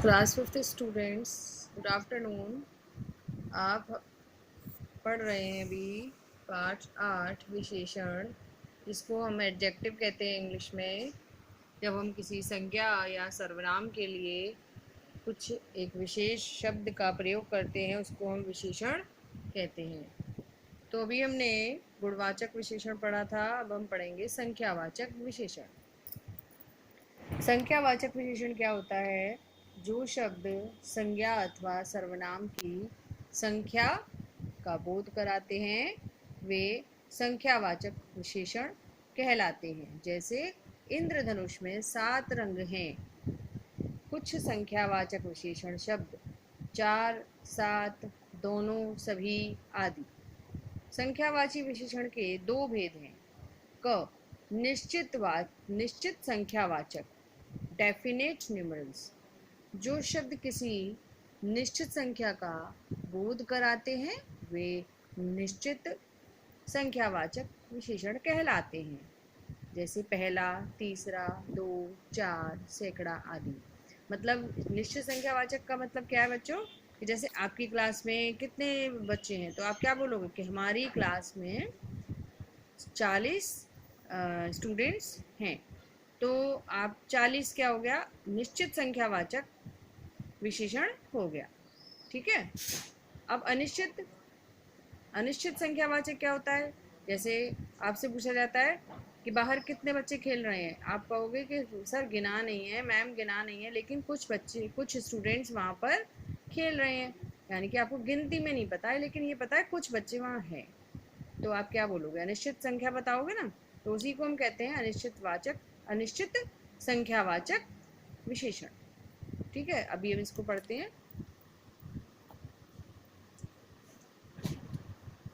Class fifth students, good afternoon. आप पढ़ रहे हैं अभी पाठ 8 विशेषण, जिसको हम एडजेक्टिव कहते हैं इंग्लिश में। जब हम किसी संज्ञा या सर्वनाम के लिए कुछ एक विशेष शब्द का प्रयोग करते हैं, उसको हम विशेषण कहते हैं। तो अभी हमने गुणवाचक विशेषण पढ़ा था, अब हम पढ़ेंगे संख्यावाचक विशेषण। संख्यावाचक विशेषण क्या होता है? जो शब्द संज्ञा अथवा सर्वनाम की संख्या का बोध कराते हैं वे संख्यावाचक विशेषण कहलाते हैं। जैसे इंद्रधनुष में 7 रंग हैं। कुछ संख्यावाचक विशेषण शब्द 4, 7, दोनों, सभी आदि। संख्यावाची विशेषण के दो भेद हैं। क निश्चित संख्यावाचक, डेफिनेट न्यूमरल्स। जो शब्द किसी निश्चित संख्या का बोध कराते हैं वे निश्चित संख्यावाचक विशेषण कहलाते हैं। जैसे पहला, तीसरा, 2, 4, सैकड़ा आदि। मतलब निश्चित संख्यावाचक का मतलब क्या है बच्चों? कि जैसे आपकी क्लास में कितने बच्चे हैं, तो आप क्या बोलोगे कि हमारी क्लास में 40 स्टूडेंट्स हैं। तो आप 40 क्या हो गया? निश्चित संख्यावाचक विशेषण हो गया। ठीक है। अब अनिश्चित संख्यावाचक क्या होता है? जैसे आपसे पूछा जाता है कि बाहर कितने बच्चे खेल रहे हैं, आप कहोगे कि सर गिना नहीं है, मैम गिना नहीं है, लेकिन कुछ स्टूडेंट्स वहाँ पर खेल रहे हैं। यानी कि आपको गिनती में नहीं पता है, लेकिन ये पता है कुछ बच्चे वहाँ हैं। तो आप क्या बोलोगे? अनिश्चित संख्या बताओगे ना। तो उसी को हम कहते हैं अनिश्चित संख्यावाचक विशेषण। ठीक है। अभी हम इसको पढ़ते हैं।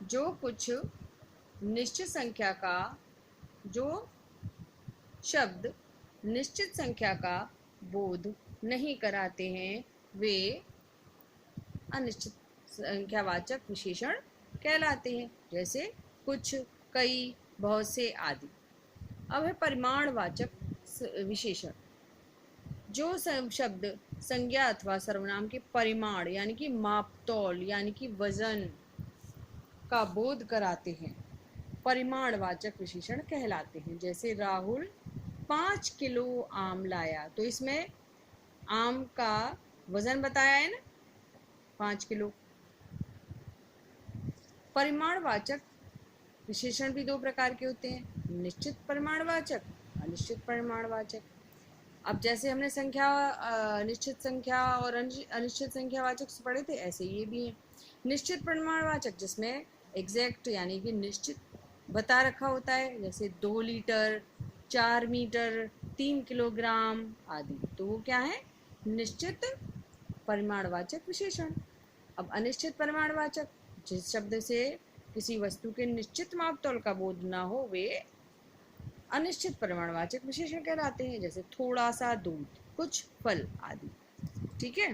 जो कुछ निश्चित संख्या का जो शब्द निश्चित संख्या का बोध नहीं कराते हैं वे अनिश्चित संख्यावाचक विशेषण कहलाते हैं। जैसे कुछ, कई, बहुत से आदि। अब है परिमाणवाचक विशेषण। जो शब्द संज्ञा अथवा सर्वनाम के परिमाण यानी कि मापतौल यानी कि वजन का बोध कराते हैं, परिमाणवाचक विशेषण कहलाते हैं। जैसे राहुल 5 किलो आम लाया, तो इसमें आम का वजन बताया है ना, 5 किलो। परिमाणवाचक विशेषण भी दो प्रकार के होते हैं, निश्चित परिमाणवाचक, अनिश्चित परिमाणवाचक। अब जैसे हमने निश्चित संख्या और अनिश्चित संख्यावाचक से पढ़े थे, ऐसे ये भी है। निश्चित परिमाणवाचक जिसमें एग्जैक्ट यानी कि निश्चित बता रखा होता है, जैसे 2 लीटर, 4 मीटर, 3 किलोग्राम आदि। तो वो क्या है? निश्चित परिमाणवाचक विशेषण। अब अनिश्चित परिमाणवाचक, जिस शब्द से किसी वस्तु के निश्चित मापतौल का बोध ना हो वे अनिश्चित परिमाणवाचक विशेषण कहलाते हैं। जैसे थोड़ा सा दूध, कुछ फल आदि। ठीक है।